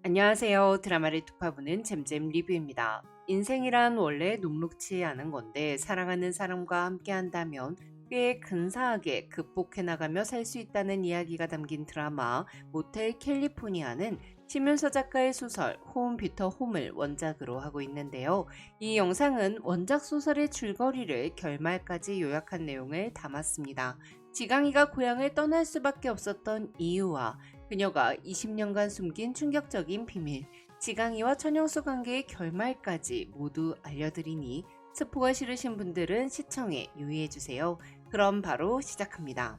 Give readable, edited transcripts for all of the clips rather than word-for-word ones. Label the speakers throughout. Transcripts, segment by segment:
Speaker 1: 안녕하세요. 드라마를 툭파보는 잼잼 리뷰입니다. 인생이란 원래 녹록치 않은 건데 사랑하는 사람과 함께 한다면 꽤 근사하게 극복해 나가며 살 수 있다는 이야기가 담긴 드라마 모텔 캘리포니아는 심윤서 작가의 소설 홈 뷰터 홈을 원작으로 하고 있는데요. 이 영상은 원작 소설의 줄거리를 결말까지 요약한 내용을 담았습니다. 지강이가 고향을 떠날 수밖에 없었던 이유와 그녀가 20년간 숨긴 충격적인 비밀, 지강이와 천영수 관계의 결말까지 모두 알려드리니 스포가 싫으신 분들은 시청에 유의해주세요. 그럼 바로 시작합니다.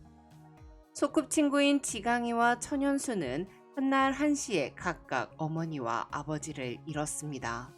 Speaker 1: 소꿉친구인 지강이와 천연수는 한날 한시에 각각 어머니와 아버지를 잃었습니다.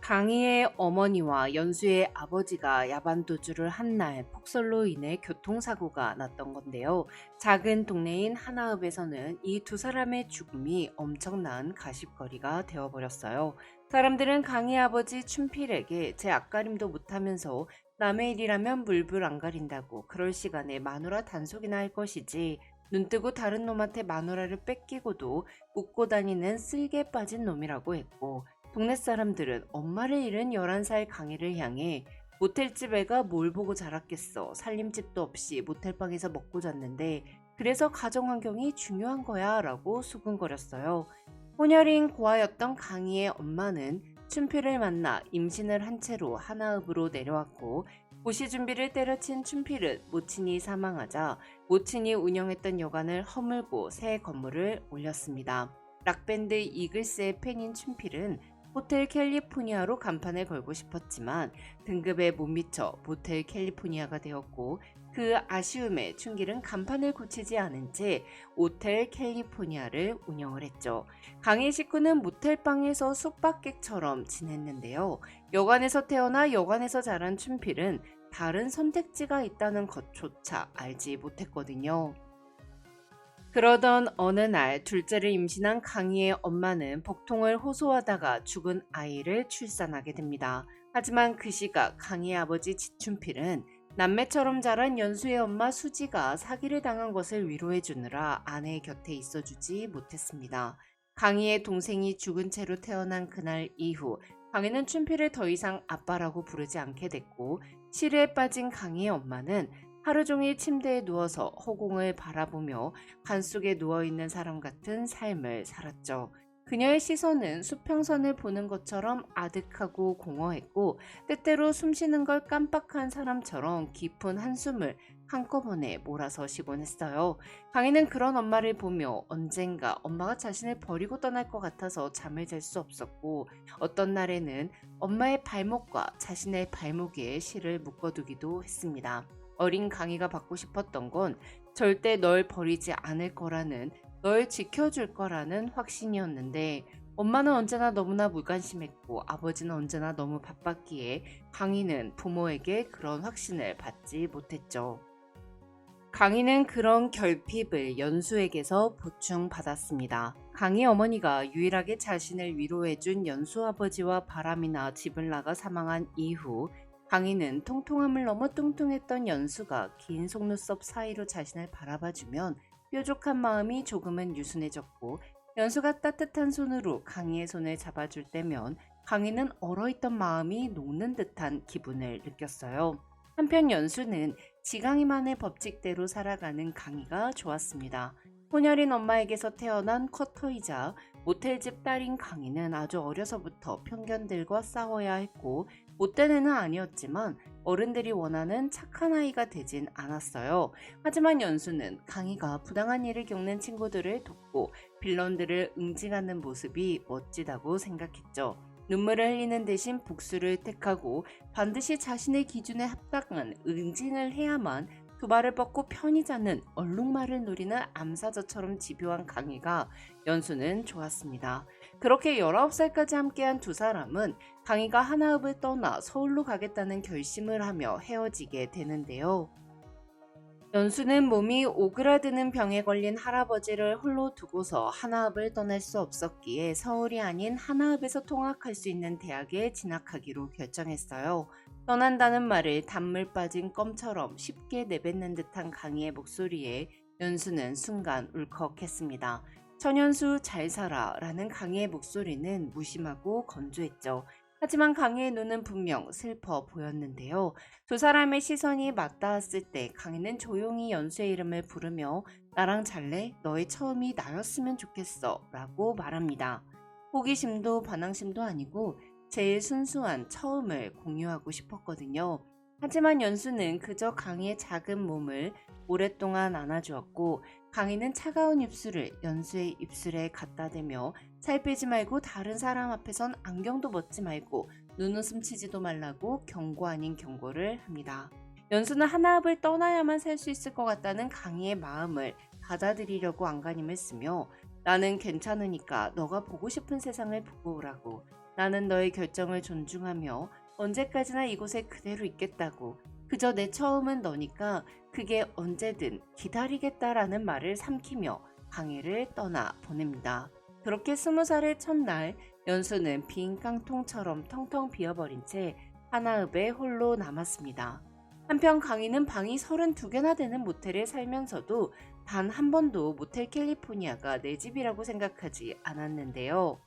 Speaker 1: 강희의 어머니와 연수의 아버지가 야반도주를 한 날 폭설로 인해 교통사고가 났던 건데요. 작은 동네인 하나읍에서는 이 두 사람의 죽음이 엄청난 가십거리가 되어버렸어요. 사람들은 강희 아버지 춘필에게 제 앞가림도 못하면서 남의 일이라면 물불 안 가린다고 그럴 시간에 마누라 단속이나 할 것이지 눈뜨고 다른 놈한테 마누라를 뺏기고도 웃고 다니는 쓸개 빠진 놈이라고 했고, 동네 사람들은 엄마를 잃은 11살 강희를 향해 모텔집 애가 뭘 보고 자랐겠어. 살림집도 없이 모텔방에서 먹고 잤는데 그래서 가정환경이 중요한 거야 라고 수군거렸어요. 혼혈인 고아였던 강희의 엄마는 춘필을 만나 임신을 한 채로 하나읍으로 내려왔고, 고시 준비를 때려친 춘필은 모친이 사망하자 모친이 운영했던 여관을 허물고 새 건물을 올렸습니다. 락밴드 이글스의 팬인 춘필은 호텔 캘리포니아로 간판을 걸고 싶었지만 등급에 못 미쳐 모텔 캘리포니아가 되었고, 그 아쉬움에 춘길은 간판을 고치지 않은 채 호텔 캘리포니아를 운영을 했죠. 강희 식구는 모텔방에서 숙박객처럼 지냈는데요. 여관에서 태어나 여관에서 자란 춘필은 다른 선택지가 있다는 것조차 알지 못했거든요. 그러던 어느 날 둘째를 임신한 강희의 엄마는 복통을 호소하다가 죽은 아이를 출산하게 됩니다. 하지만 그 시각 강희의 아버지 지춘필은 남매처럼 자란 연수의 엄마 수지가 사기를 당한 것을 위로해 주느라 아내 곁에 있어주지 못했습니다. 강희의 동생이 죽은 채로 태어난 그날 이후 강희는 춘필을 더 이상 아빠라고 부르지 않게 됐고, 시르에 빠진 강희의 엄마는 하루 종일 침대에 누워서 허공을 바라보며 간 속에 누워있는 사람 같은 삶을 살았죠. 그녀의 시선은 수평선을 보는 것처럼 아득하고 공허했고, 때때로 숨쉬는 걸 깜빡한 사람처럼 깊은 한숨을 한꺼번에 몰아서 쉬곤 했어요. 강희는 그런 엄마를 보며 언젠가 엄마가 자신을 버리고 떠날 것 같아서 잠을 잘 수 없었고, 어떤 날에는 엄마의 발목과 자신의 발목에 실을 묶어두기도 했습니다. 어린 강희가 받고 싶었던 건 절대 널 버리지 않을 거라는, 널 지켜줄 거라는 확신이었는데, 엄마는 언제나 너무나 무관심했고 아버지는 언제나 너무 바빴기에 강희는 부모에게 그런 확신을 받지 못했죠. 강희는 그런 결핍을 연수에게서 보충받았습니다. 강희 어머니가 유일하게 자신을 위로해준 연수 아버지와 바람이 나 집을 나가 사망한 이후 강희는 통통함을 넘어 뚱뚱했던 연수가 긴 속눈썹 사이로 자신을 바라봐주면 뾰족한 마음이 조금은 유순해졌고, 연수가 따뜻한 손으로 강희의 손을 잡아줄 때면 강희는 얼어있던 마음이 녹는 듯한 기분을 느꼈어요. 한편 연수는 지강이만의 법칙대로 살아가는 강희가 좋았습니다. 혼혈인 엄마에게서 태어난 쿼터이자 모텔집 딸인 강희는 아주 어려서부터 편견들과 싸워야 했고, 못된 애는 아니었지만 어른들이 원하는 착한 아이가 되진 않았어요. 하지만 연수는 강희가 부당한 일을 겪는 친구들을 돕고 빌런들을 응징하는 모습이 멋지다고 생각했죠. 눈물을 흘리는 대신 복수를 택하고 반드시 자신의 기준에 합당한 응징을 해야만 두 발을 뻗고 편히 자는 얼룩말을 누리는 암사자처럼 집요한 강희가 연수는 좋았습니다. 그렇게 19살까지 함께한 두 사람은 강희가 하나읍을 떠나 서울로 가겠다는 결심을 하며 헤어지게 되는데요. 연수는 몸이 오그라드는 병에 걸린 할아버지를 홀로 두고서 하나읍을 떠날 수 없었기에 서울이 아닌 하나읍에서 통학할 수 있는 대학에 진학하기로 결정했어요. 떠난다는 말을 단물 빠진 껌처럼 쉽게 내뱉는 듯한 강희의 목소리에 연수는 순간 울컥했습니다. 천연수 잘 살아 라는 강희의 목소리는 무심하고 건조했죠. 하지만 강희의 눈은 분명 슬퍼 보였는데요. 두 사람의 시선이 맞닿았을 때 강희는 조용히 연수의 이름을 부르며 나랑 잘래? 너의 처음이 나였으면 좋겠어 라고 말합니다. 호기심도 반항심도 아니고 제일 순수한 처음을 공유하고 싶었거든요. 하지만 연수는 그저 강희의 작은 몸을 오랫동안 안아주었고 강희는 차가운 입술을 연수의 입술에 갖다 대며 살 빼지 말고 다른 사람 앞에선 안경도 벗지 말고 눈웃음 치지도 말라고 경고 아닌 경고를 합니다. 연수는 하나읍을 떠나야만 살 수 있을 것 같다는 강희의 마음을 받아들이려고 안간힘을 쓰며 나는 괜찮으니까 너가 보고 싶은 세상을 보고 오라고. 나는 너의 결정을 존중하며 언제까지나 이곳에 그대로 있겠다고. 그저 내 처음은 너니까 그게 언제든 기다리겠다라는 말을 삼키며 강희를 떠나 보냅니다. 그렇게 20살의 첫날 연수는 빈 깡통처럼 텅텅 비어버린 채 하나읍에 홀로 남았습니다. 한편 강희는 방이 32개나 되는 모텔에 살면서도 단 한 번도 모텔 캘리포니아가 내 집이라고 생각하지 않았는데요.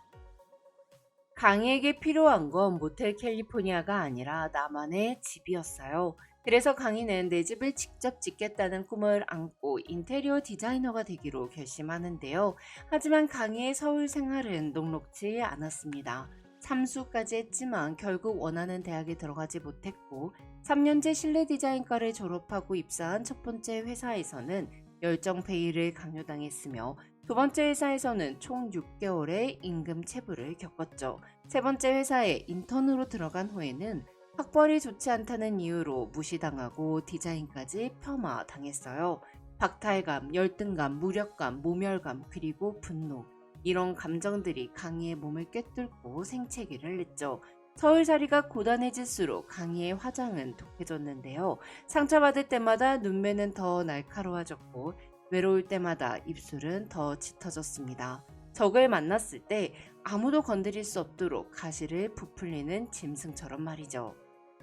Speaker 1: 강희에게 필요한 건 모텔 캘리포니아가 아니라 나만의 집이었어요. 그래서 강희는 내 집을 직접 짓겠다는 꿈을 안고 인테리어 디자이너가 되기로 결심하는데요. 하지만 강희의 서울 생활은 녹록지 않았습니다. 삼수까지 했지만 결국 원하는 대학에 들어가지 못했고 3년제 실내 디자인과를 졸업하고 입사한 첫 번째 회사에서는 열정 페이를 강요당했으며 두 번째 회사에서는 총 6개월의 임금 체불을 겪었죠. 세 번째 회사에 인턴으로 들어간 후에는 학벌이 좋지 않다는 이유로 무시당하고 디자인까지 폄하당했어요. 박탈감, 열등감, 무력감, 모멸감, 그리고 분노. 이런 감정들이 강희의 몸을 꿰뚫고 생채기를 냈죠. 서울살이가 고단해질수록 강희의 화장은 독해졌는데요. 상처받을 때마다 눈매는 더 날카로워졌고 외로울 때마다 입술은 더 짙어졌습니다. 적을 만났을 때 아무도 건드릴 수 없도록 가시를 부풀리는 짐승처럼 말이죠.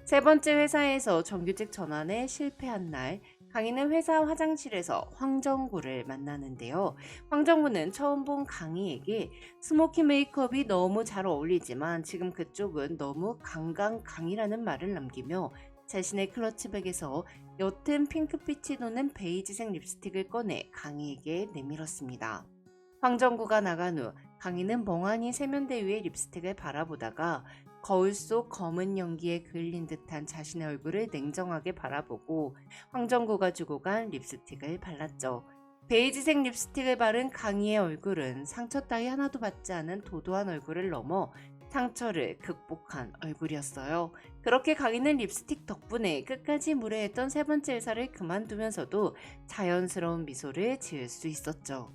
Speaker 1: 세 번째 회사에서 정규직 전환에 실패한 날 강희는 회사 화장실에서 황정구를 만나는데요. 황정구는 처음 본 강희에게 스모키 메이크업이 너무 잘 어울리지만 지금 그쪽은 너무 강강강이라는 말을 남기며 자신의 클러치백에서 옅은 핑크빛이 도는 베이지색 립스틱을 꺼내 강희에게 내밀었습니다. 황정구가 나간 후 강희는 멍하니 세면대 위에 립스틱을 바라보다가 거울 속 검은 연기에 그을린 듯한 자신의 얼굴을 냉정하게 바라보고 황정구가 주고 간 립스틱을 발랐죠. 베이지색 립스틱을 바른 강희의 얼굴은 상처 따위 하나도 받지 않은 도도한 얼굴을 넘어 상처를 극복한 얼굴이었어요. 그렇게 강희는 립스틱 덕분에 끝까지 무례했던 세 번째 회사를 그만두면서도 자연스러운 미소를 지을 수 있었죠.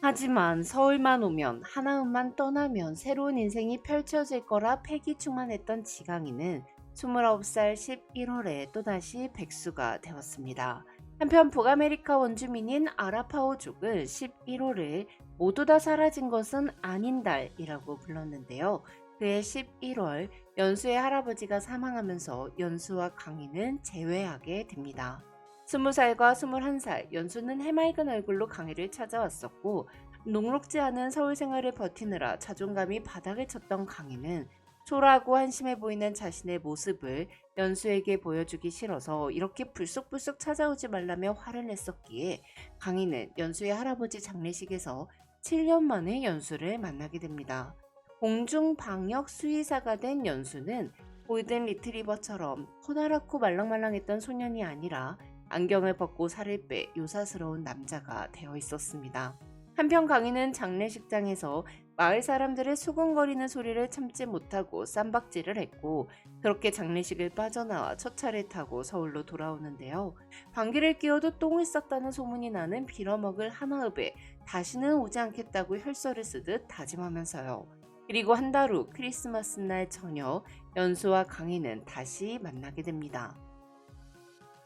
Speaker 1: 하지만 서울만 오면 하나음만 떠나면 새로운 인생이 펼쳐질 거라 패기충만했던 지강이는 29살 11월에 또다시 백수가 되었습니다. 한편 북아메리카 원주민인 아라파오족은 11월을 모두 다 사라진 것은 아닌 달이라고 불렀는데요. 그해 11월 연수의 할아버지가 사망하면서 연수와 강희는 재회하게 됩니다. 20살과 21살 연수는 해맑은 얼굴로 강희를 찾아왔었고 녹록지 않은 서울 생활을 버티느라 자존감이 바닥을 쳤던 강희는 초라하고 한심해 보이는 자신의 모습을 연수에게 보여주기 싫어서 이렇게 불쑥불쑥 찾아오지 말라며 화를 냈었기에 강희는 연수의 할아버지 장례식에서 7년 만에 연수를 만나게 됩니다. 공중방역 수의사가 된 연수는 골든 리트리버처럼 커다랗고 말랑말랑했던 소년이 아니라 안경을 벗고 살을 빼 요사스러운 남자가 되어 있었습니다. 한편 강희는 장례식장에서 마을 사람들의 수군거리는 소리를 참지 못하고 쌈박질을 했고 그렇게 장례식을 빠져나와 첫 차를 타고 서울로 돌아오는데요. 방귀를 뀌어도 똥을 쌌다는 소문이 나는 빌어먹을 하나읍에 다시는 오지 않겠다고 혈서를 쓰듯 다짐하면서요. 그리고 한 달 후 크리스마스 날 저녁 연수와 강희는 다시 만나게 됩니다.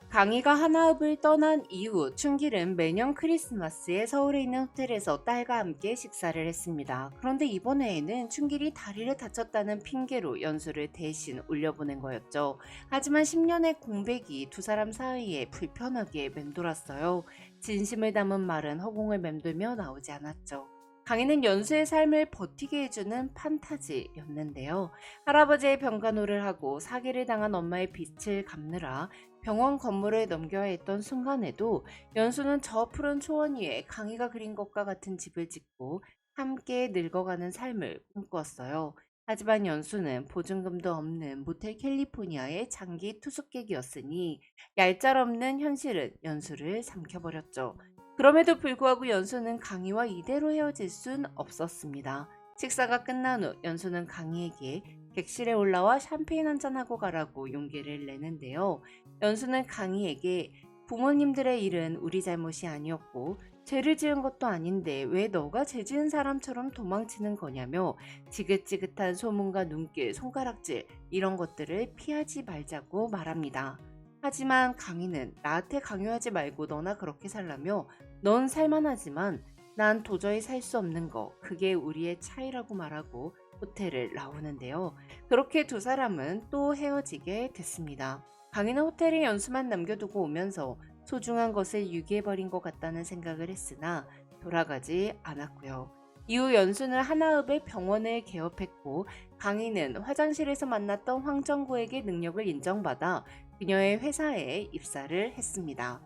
Speaker 1: 강희가 하나읍을 떠난 이후 춘길은 매년 크리스마스에 서울에 있는 호텔에서 딸과 함께 식사를 했습니다. 그런데 이번 해에는 춘길이 다리를 다쳤다는 핑계로 연수를 대신 올려보낸 거였죠. 하지만 10년의 공백이 두 사람 사이에 불편하게 맴돌았어요. 진심을 담은 말은 허공을 맴돌며 나오지 않았죠. 강희는 연수의 삶을 버티게 해주는 판타지였는데요. 할아버지의 병간호를 하고 사기를 당한 엄마의 빚을 갚느라 병원 건물을 넘겨야 했던 순간에도 연수는 저 푸른 초원 위에 강희가 그린 것과 같은 집을 짓고 함께 늙어가는 삶을 꿈꾸었어요. 하지만 연수는 보증금도 없는 모텔 캘리포니아의 장기 투숙객이었으니 얄짤없는 현실은 연수를 삼켜버렸죠. 그럼에도 불구하고 연수는 강희와 이대로 헤어질 순 없었습니다. 식사가 끝난 후 연수는 강희에게 객실에 올라와 샴페인 한잔하고 가라고 용기를 내는데요. 연수는 강희에게 부모님들의 일은 우리 잘못이 아니었고 죄를 지은 것도 아닌데 왜 너가 죄 지은 사람처럼 도망치는 거냐며 지긋지긋한 소문과 눈길, 손가락질 이런 것들을 피하지 말자고 말합니다. 하지만 강희는 나한테 강요하지 말고 너나 그렇게 살라며 넌 살만하지만 난 도저히 살 수 없는 거 그게 우리의 차이라고 말하고 호텔을 나오는데요. 그렇게 두 사람은 또 헤어지게 됐습니다. 강희는 호텔에 연수만 남겨두고 오면서 소중한 것을 유기해버린 것 같다는 생각을 했으나 돌아가지 않았고요. 이후 연수는 하나읍의 병원을 개업했고 강희는 화장실에서 만났던 황정구에게 능력을 인정받아 그녀의 회사에 입사를 했습니다.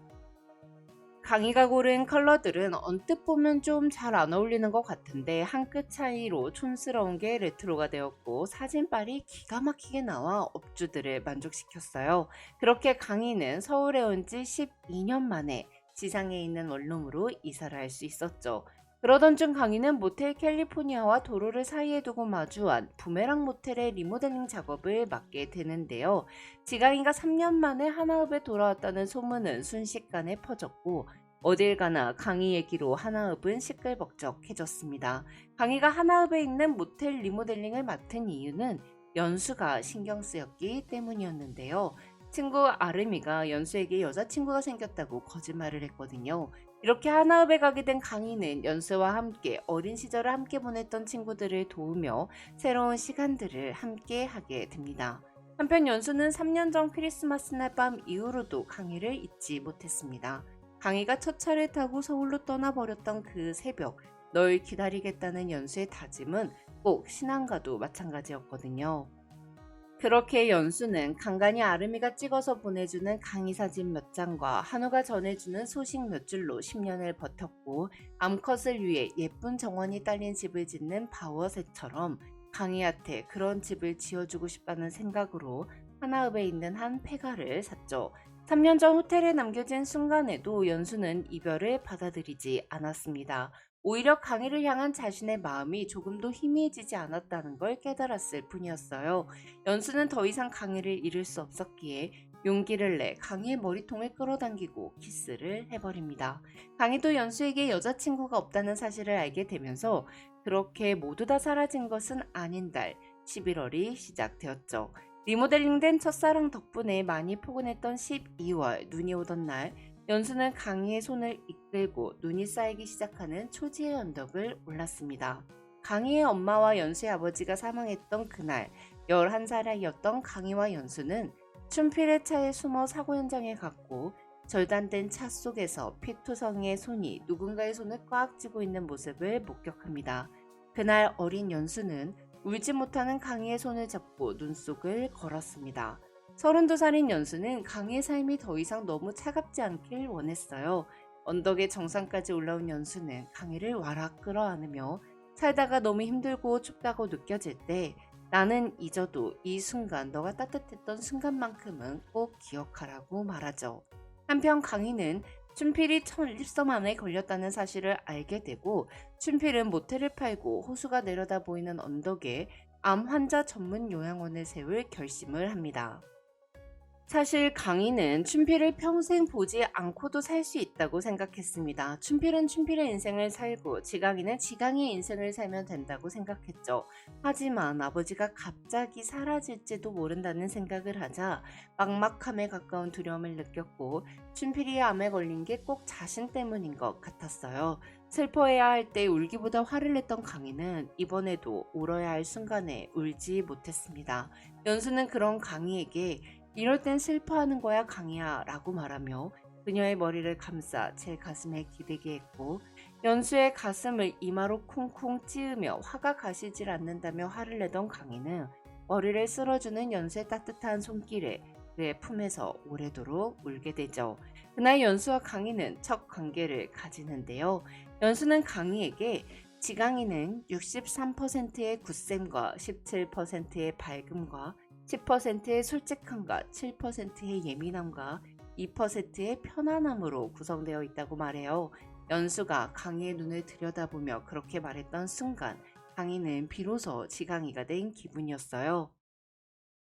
Speaker 1: 강희가 고른 컬러들은 언뜻 보면 좀 잘 안 어울리는 것 같은데 한 끗 차이로 촌스러운 게 레트로가 되었고 사진빨이 기가 막히게 나와 업주들을 만족시켰어요. 그렇게 강희는 서울에 온 지 12년 만에 지상에 있는 원룸으로 이사를 할 수 있었죠. 그러던 중 강희는 모텔 캘리포니아와 도로를 사이에 두고 마주한 부메랑 모텔의 리모델링 작업을 맡게 되는데요. 지강이가 3년 만에 하나읍에 돌아왔다는 소문은 순식간에 퍼졌고 어딜 가나 강희 얘기로 하나읍은 시끌벅적해졌습니다. 강희가 하나읍에 있는 모텔 리모델링을 맡은 이유는 연수가 신경 쓰였기 때문이었는데요. 친구 아름이가 연수에게 여자친구가 생겼다고 거짓말을 했거든요. 이렇게 하나읍에 가게 된 강희는 연수와 함께 어린 시절을 함께 보냈던 친구들을 도우며 새로운 시간들을 함께 하게 됩니다. 한편 연수는 3년 전 크리스마스 날 밤 이후로도 강희를 잊지 못했습니다. 강희가 첫 차를 타고 서울로 떠나버렸던 그 새벽, 널 기다리겠다는 연수의 다짐은 꼭 신앙과도 마찬가지였거든요. 그렇게 연수는 간간히 아름이가 찍어서 보내주는 강희 사진 몇 장과 한우가 전해주는 소식 몇 줄로 10년을 버텼고 암컷을 위해 예쁜 정원이 딸린 집을 짓는 바워새처럼 강희한테 그런 집을 지어주고 싶다는 생각으로 하나읍에 있는 한 폐가를 샀죠. 3년 전 호텔에 남겨진 순간에도 연수는 이별을 받아들이지 않았습니다. 오히려 강희를 향한 자신의 마음이 조금도 희미해지지 않았다는 걸 깨달았을 뿐이었어요. 연수는 더 이상 강희를 잃을 수 없었기에 용기를 내 강희의 머리통을 끌어당기고 키스를 해버립니다. 강희도 연수에게 여자친구가 없다는 사실을 알게 되면서 그렇게 모두 다 사라진 것은 아닌 달 11월이 시작되었죠. 리모델링된 첫사랑 덕분에 많이 포근했던 12월 눈이 오던 날 연수는 강희의 손을 이끌고 눈이 쌓이기 시작하는 초지의 언덕을 올랐습니다. 강희의 엄마와 연수의 아버지가 사망했던 그날 11살이었던 강희와 연수는 춘필의 차에 숨어 사고 현장에 갔고 절단된 차 속에서 피투성이의 손이 누군가의 손을 꽉 쥐고 있는 모습을 목격합니다. 그날 어린 연수는 울지 못하는 강희의 손을 잡고 눈속을 걸었습니다. 32살인 연수는 강희의 삶이 더 이상 너무 차갑지 않길 원했어요. 언덕의 정상까지 올라온 연수는 강희를 와락 끌어안으며 살다가 너무 힘들고 춥다고 느껴질 때 나는 잊어도 이 순간 너가 따뜻했던 순간만큼은 꼭 기억하라고 말하죠. 한편 강희는 춘필이 천립섬암에 걸렸다는 사실을 알게 되고 춘필은 모텔을 팔고 호수가 내려다 보이는 언덕에 암 환자 전문 요양원을 세울 결심을 합니다. 사실 강희는 춘필을 평생 보지 않고도 살 수 있다고 생각했습니다. 춘필은 춘필의 인생을 살고 지강이는 지강이의 인생을 살면 된다고 생각했죠. 하지만 아버지가 갑자기 사라질지도 모른다는 생각을 하자 막막함에 가까운 두려움을 느꼈고 춘필이 암에 걸린 게 꼭 자신 때문인 것 같았어요. 슬퍼해야 할 때 울기보다 화를 냈던 강희는 이번에도 울어야 할 순간에 울지 못했습니다. 연수는 그런 강희에게 이럴 땐 슬퍼하는 거야 강희야 라고 말하며 그녀의 머리를 감싸 제 가슴에 기대게 했고 연수의 가슴을 이마로 쿵쿵 찌으며 화가 가시질 않는다며 화를 내던 강희는 머리를 쓸어주는 연수의 따뜻한 손길에 그의 품에서 오래도록 울게 되죠. 그날 연수와 강희는 첫 관계를 가지는데요. 연수는 강희에게 지강이는 63%의 굳셈과 17%의 밝음과 10%의 솔직함과 7%의 예민함과 2%의 편안함으로 구성되어 있다고 말해요. 연수가 강희의 눈을 들여다보며 그렇게 말했던 순간 강희는 비로소 지강이가 된 기분이었어요.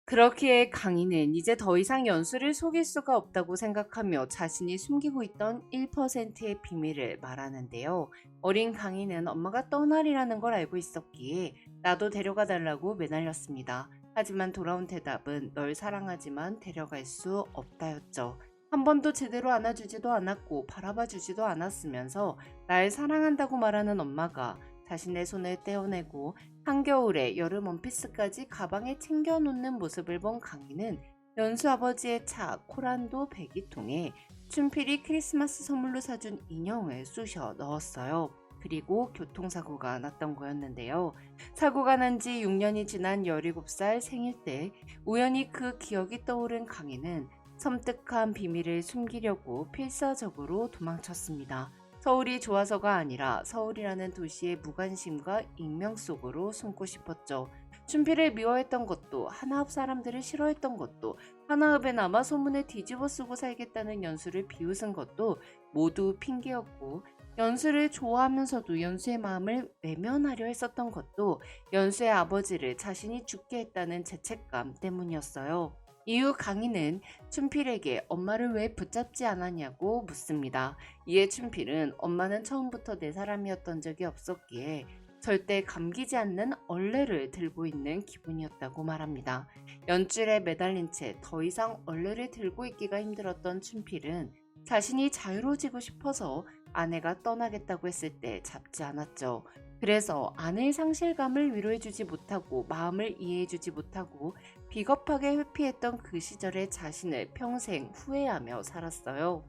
Speaker 1: 그렇기에 강희는 이제 더 이상 연수를 속일 수가 없다고 생각하며 자신이 숨기고 있던 1%의 비밀을 말하는데요. 어린 강희는 엄마가 떠나리라는 걸 알고 있었기에 나도 데려가 달라고 매달렸습니다. 하지만 돌아온 대답은 널 사랑하지만 데려갈 수 없다였죠. 한 번도 제대로 안아주지도 않았고 바라봐 주지도 않았으면서 날 사랑한다고 말하는 엄마가 자신의 손을 떼어내고 한겨울에 여름 원피스까지 가방에 챙겨놓는 모습을 본 강희는 연수 아버지의 차 코란도 배기통에 춘필이 크리스마스 선물로 사준 인형을 쑤셔 넣었어요. 그리고 교통사고가 났던 거였는데요. 사고가 난 지 6년이 지난 17살 생일 때 우연히 그 기억이 떠오른 강희는 섬뜩한 비밀을 숨기려고 필사적으로 도망쳤습니다. 서울이 좋아서가 아니라 서울이라는 도시의 무관심과 익명 속으로 숨고 싶었죠. 춘필을 미워했던 것도 하나읍 사람들을 싫어했던 것도 하나읍에 남아 소문을 뒤집어 쓰고 살겠다는 연수를 비웃은 것도 모두 핑계였고 연수를 좋아하면서도 연수의 마음을 외면하려 했었던 것도 연수의 아버지를 자신이 죽게 했다는 죄책감 때문이었어요. 이후 강희는 춘필에게 엄마를 왜 붙잡지 않았냐고 묻습니다. 이에 춘필은 엄마는 처음부터 내 사람이었던 적이 없었기에 절대 감기지 않는 얼레를 들고 있는 기분이었다고 말합니다. 연줄에 매달린 채 더 이상 얼레를 들고 있기가 힘들었던 춘필은 자신이 자유로워지고 싶어서 아내가 떠나겠다고 했을 때 잡지 않았죠. 그래서 아내의 상실감을 위로해주지 못하고 마음을 이해해주지 못하고 비겁하게 회피했던 그 시절의 자신을 평생 후회하며 살았어요.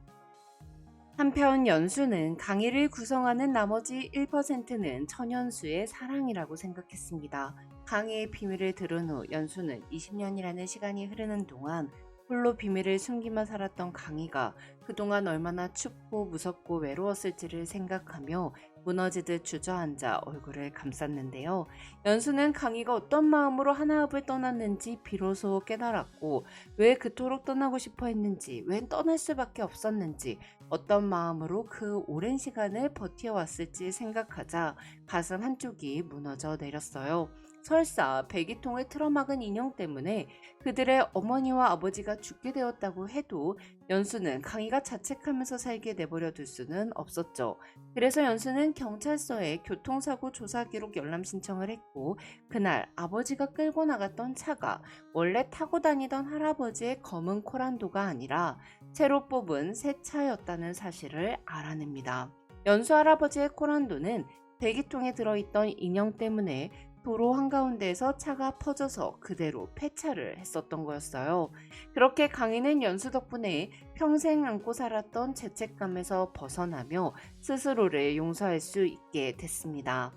Speaker 1: 한편 연수는 강희를 구성하는 나머지 1%는 천연수의 사랑이라고 생각했습니다. 강희의 비밀을 들은 후 연수는 20년이라는 시간이 흐르는 동안 홀로 비밀을 숨기며 살았던 강희가 그동안 얼마나 춥고 무섭고 외로웠을지를 생각하며 무너지듯 주저앉아 얼굴을 감쌌는데요. 연수는 강희가 어떤 마음으로 하나읍을 떠났는지 비로소 깨달았고 왜 그토록 떠나고 싶어 했는지 왜 떠날 수밖에 없었는지 어떤 마음으로 그 오랜 시간을 버텨왔을지 생각하자 가슴 한쪽이 무너져 내렸어요. 설사 배기통을 틀어막은 인형 때문에 그들의 어머니와 아버지가 죽게 되었다고 해도 연수는 강희가 자책하면서 살게 내버려 둘 수는 없었죠. 그래서 연수는 경찰서에 교통사고 조사 기록 열람 신청을 했고 그날 아버지가 끌고 나갔던 차가 원래 타고 다니던 할아버지의 검은 코란도가 아니라 새로 뽑은 새 차였다는 사실을 알아냅니다. 연수 할아버지의 코란도는 배기통에 들어있던 인형 때문에 도로 한가운데에서 차가 퍼져서 그대로 폐차를 했었던 거였어요. 그렇게 강희는 연수 덕분에 평생 안고 살았던 죄책감에서 벗어나며 스스로를 용서할 수 있게 됐습니다.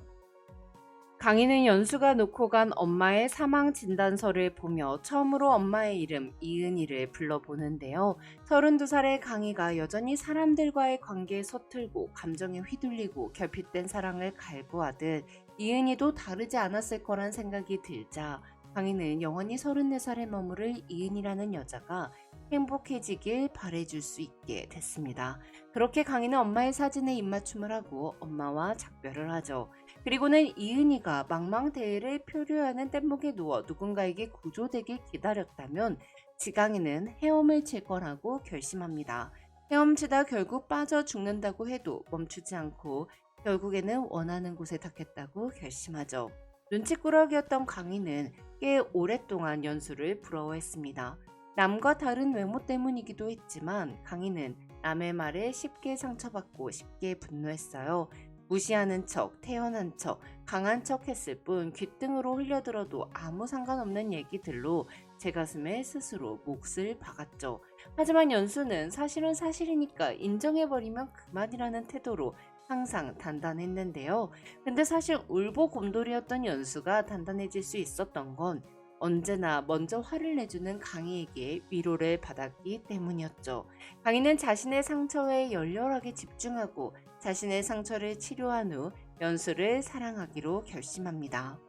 Speaker 1: 강희는 연수가 놓고 간 엄마의 사망 진단서를 보며 처음으로 엄마의 이름 이은희를 불러보는데요. 32살의 강희가 여전히 사람들과의 관계에 서툴고 감정에 휘둘리고 결핍된 사랑을 갈구하듯 이은희도 다르지 않았을 거란 생각이 들자 강희는 영원히 34살에 머무를 이은희라는 여자가 행복해지길 바래줄 수 있게 됐습니다. 그렇게 강희는 엄마의 사진에 입맞춤을 하고 엄마와 작별을 하죠. 그리고는 이은희가 망망대해를 표류하는 뗏목에 누워 누군가에게 구조되길 기다렸다면 지강이는 헤엄을 칠 거라고 결심합니다. 헤엄치다 결국 빠져 죽는다고 해도 멈추지 않고 결국에는 원하는 곳에 닿겠다고 결심하죠. 눈치꾸러기였던 강희는 꽤 오랫동안 연수를 부러워했습니다. 남과 다른 외모 때문이기도 했지만 강희는 남의 말에 쉽게 상처받고 쉽게 분노했어요. 무시하는 척, 태연한 척, 강한 척 했을 뿐 귓등으로 흘려들어도 아무 상관없는 얘기들로 제 가슴에 스스로 몫을 박았죠. 하지만 연수는 사실은 사실이니까 인정해버리면 그만이라는 태도로 항상 단단했는데요. 근데 사실 울보곰돌이였던 연수가 단단해질 수 있었던 건 언제나 먼저 화를 내주는 강희에게 위로를 받았기 때문이었죠. 강희는 자신의 상처에 열렬하게 집중하고 자신의 상처를 치료한 후 연수를 사랑하기로 결심합니다.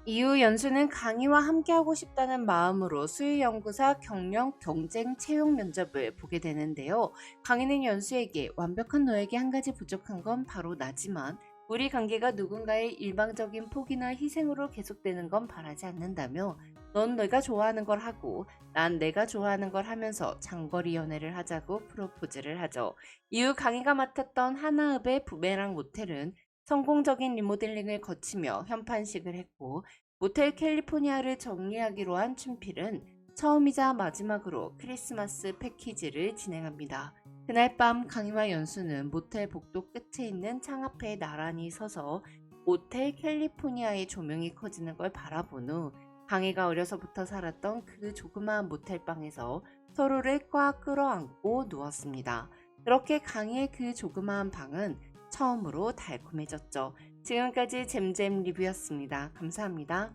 Speaker 1: 이후 연수는 강희와 함께하고 싶다는 마음으로 수의연구사 경영 경쟁 채용 면접을 보게 되는데요. 강희는 연수에게 완벽한 너에게 한 가지 부족한 건 바로 나지만 우리 관계가 누군가의 일방적인 포기나 희생으로 계속되는 건 바라지 않는다며 넌 내가 좋아하는 걸 하고 난 내가 좋아하는 걸 하면서 장거리 연애를 하자고 프로포즈를 하죠. 이후 강희가 맡았던 하나읍의 부메랑 모텔은 성공적인 리모델링을 거치며 현판식을 했고 모텔 캘리포니아를 정리하기로 한 춘필은 처음이자 마지막으로 크리스마스 패키지를 진행합니다. 그날 밤 강희와 연수는 모텔 복도 끝에 있는 창 앞에 나란히 서서 모텔 캘리포니아의 조명이 커지는 걸 바라본 후 강희가 어려서부터 살았던 그 조그마한 모텔방에서 서로를 꽉 끌어안고 누웠습니다. 그렇게 강희의 그 조그마한 방은 처음으로 달콤해졌죠. 지금까지 잼잼 리뷰였습니다. 감사합니다.